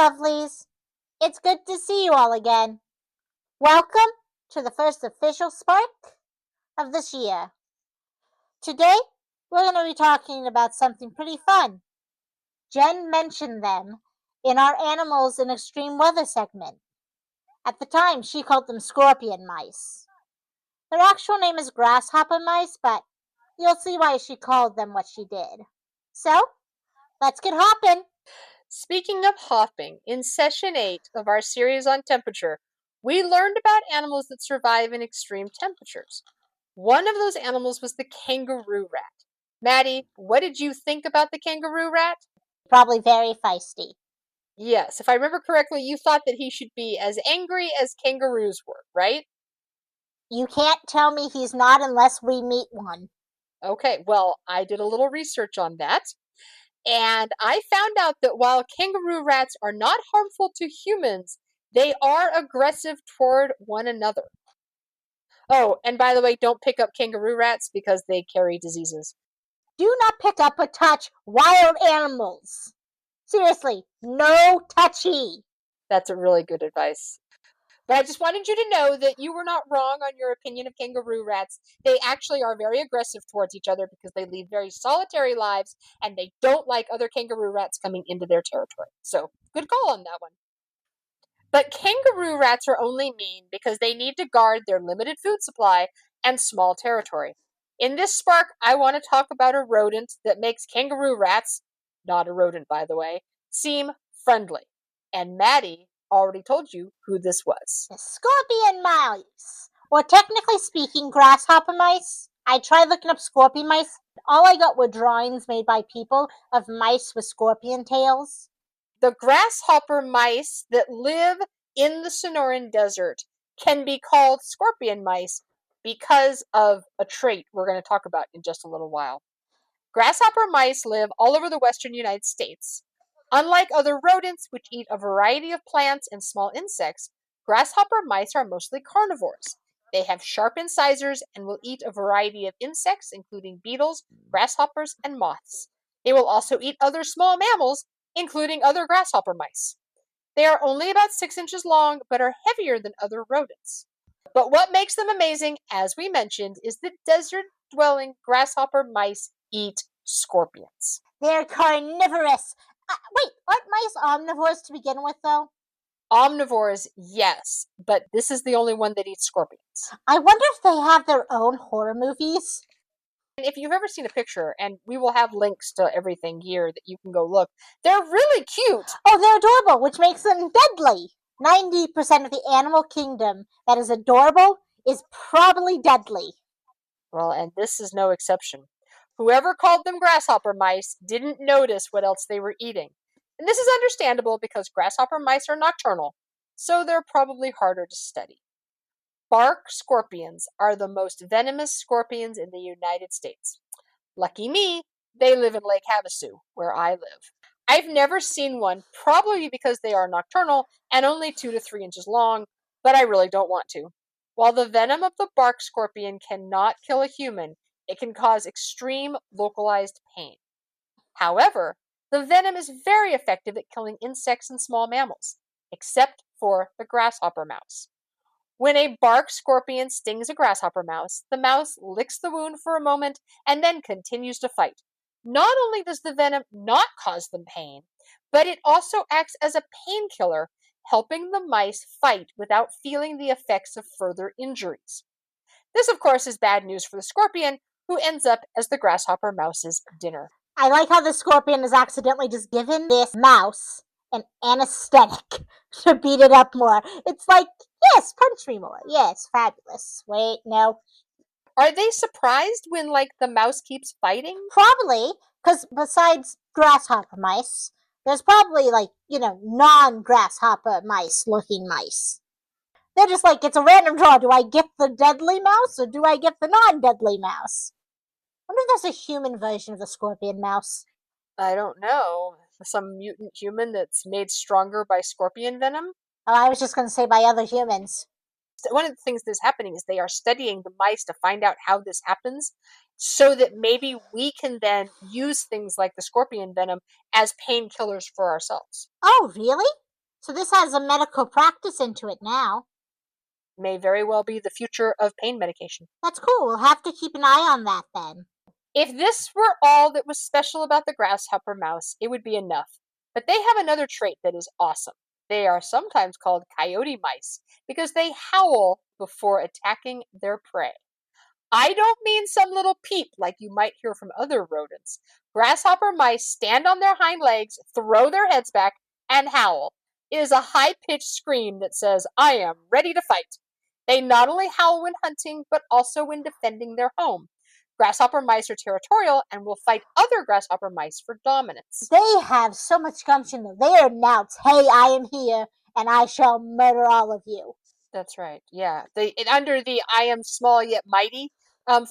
lovelies. It's good to see you all again. Welcome to the first official Spark of this year. Today, we're going to be talking about something pretty fun. Jen mentioned them in our Animals in Extreme Weather segment. At the time, she called them scorpion mice. Their actual name is grasshopper mice, but you'll see why she called them what she did. So, let's get hopping. Speaking of hopping, in session 8 of our series on temperature, we learned about animals that survive in extreme temperatures. One of those animals was the kangaroo rat. Maddy, what did you think about the kangaroo rat? Probably very feisty. Yes, if I remember correctly, you thought that he should be as angry as kangaroos were, right? You can't tell me he's not unless we meet one. Okay, well, I did a little research on that. And I found out that while kangaroo rats are not harmful to humans, they are aggressive toward one another. Oh, and by the way, don't pick up kangaroo rats because they carry diseases. Do not pick up or touch wild animals. Seriously, no touchy. That's a really good advice. But I just wanted you to know that you were not wrong on your opinion of kangaroo rats. They actually are very aggressive towards each other because they lead very solitary lives and they don't like other kangaroo rats coming into their territory. So, good call on that one. But kangaroo rats are only mean because they need to guard their limited food supply and small territory. In this spark, I want to talk about a rodent that makes kangaroo rats, not a rodent by the way, seem friendly. And Maddy already told you who this was. The scorpion mice. Or technically speaking, grasshopper mice. I tried looking up scorpion mice. All I got were drawings made by people of mice with scorpion tails. The grasshopper mice that live in the Sonoran Desert can be called scorpion mice because of a trait we're going to talk about in just a little while. Grasshopper mice live all over the western United States. Unlike other rodents, which eat a variety of plants and small insects, grasshopper mice are mostly carnivores. They have sharp incisors and will eat a variety of insects, including beetles, grasshoppers, and moths. They will also eat other small mammals, including other grasshopper mice. They are only about 6 inches long, but are heavier than other rodents. But what makes them amazing, as we mentioned, is that desert-dwelling grasshopper mice eat scorpions. They're carnivorous. Wait, aren't mice omnivores to begin with, though? Omnivores, yes, but this is the only one that eats scorpions. I wonder if they have their own horror movies. If you've ever seen a picture, and we will have links to everything here that you can go look, they're really cute. Oh, they're adorable, which makes them deadly. 90% of the animal kingdom that is adorable is probably deadly. Well, and this is no exception. Whoever called them grasshopper mice didn't notice what else they were eating. And this is understandable because grasshopper mice are nocturnal, so they're probably harder to study. Bark scorpions are the most venomous scorpions in the United States. Lucky me, they live in Lake Havasu, where I live. I've never seen one, probably because they are nocturnal and only 2 to 3 inches long, but I really don't want to. While the venom of the bark scorpion cannot kill a human, it can cause extreme localized pain. However, the venom is very effective at killing insects and small mammals, except for the grasshopper mouse. When a bark scorpion stings a grasshopper mouse, the mouse licks the wound for a moment and then continues to fight. Not only does the venom not cause them pain, but it also acts as a painkiller, helping the mice fight without feeling the effects of further injuries. This, of course, is bad news for the scorpion, who ends up as the grasshopper mouse's dinner. I like how the scorpion has accidentally just given this mouse an anesthetic to beat it up more. It's like, yes, punch me more. Yes, fabulous. Wait, no. Are they surprised when, the mouse keeps fighting? Probably, because besides grasshopper mice, there's probably, non-grasshopper mice-looking mice. They're just like, it's a random draw. Do I get the deadly mouse, or do I get the non-deadly mouse? I wonder if there's a human version of the scorpion mouse. I don't know. Some mutant human that's made stronger by scorpion venom? Oh, I was just going to say by other humans. One of the things that's happening is they are studying the mice to find out how this happens so that maybe we can then use things like the scorpion venom as painkillers for ourselves. Oh, really? So this has a medical practice into it now. May very well be the future of pain medication. That's cool. We'll have to keep an eye on that then. If this were all that was special about the grasshopper mouse, it would be enough. But they have another trait that is awesome. They are sometimes called coyote mice because they howl before attacking their prey. I don't mean some little peep like you might hear from other rodents. Grasshopper mice stand on their hind legs, throw their heads back, and howl. It is a high-pitched scream that says, "I am ready to fight." They not only howl when hunting, but also when defending their home. Grasshopper mice are territorial and will fight other grasshopper mice for dominance. They have so much gumption though. They announce, "Hey, I am here, and I shall murder all of you." That's right. Yeah. Under the "I am small yet mighty"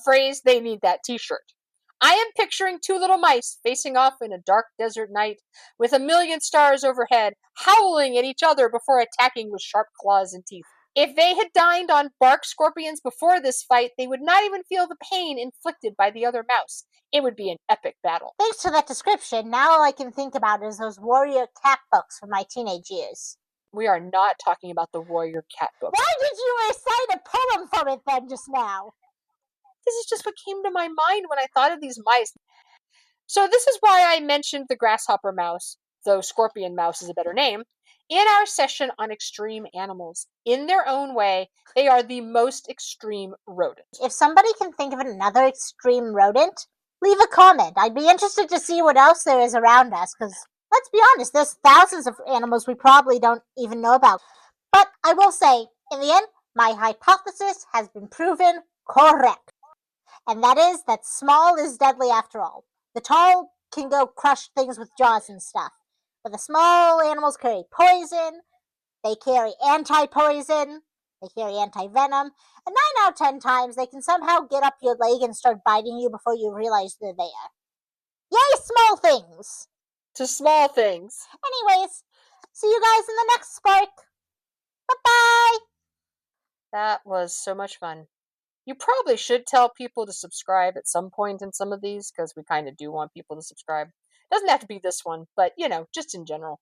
phrase, they need that t-shirt. I am picturing two little mice facing off in a dark desert night with a million stars overhead, howling at each other before attacking with sharp claws and teeth. If they had dined on bark scorpions before this fight, they would not even feel the pain inflicted by the other mouse. It would be an epic battle. Thanks to that description, now all I can think about is those warrior cat books from my teenage years. We are not talking about the warrior cat book. Why did you recite a poem from it then just now? This is just what came to my mind when I thought of these mice. So this is why I mentioned the grasshopper mouse, though scorpion mouse is a better name, in our session on extreme animals. In their own way, they are the most extreme rodent. If somebody can think of another extreme rodent, leave a comment. I'd be interested to see what else there is around us, because let's be honest, there's thousands of animals we probably don't even know about. But I will say, in the end, my hypothesis has been proven correct. And that is that small is deadly after all. The tall can go crush things with jaws and stuff. But the small animals carry poison, they carry anti-poison, they carry anti-venom, and 9 out of 10 times they can somehow get up your leg and start biting you before you realize they're there. Yay, small things! To small things. Anyways, see you guys in the next Spark. Bye-bye! That was so much fun. You probably should tell people to subscribe at some point in some of these, because we kind of do want people to subscribe. Doesn't have to be this one, but, just in general.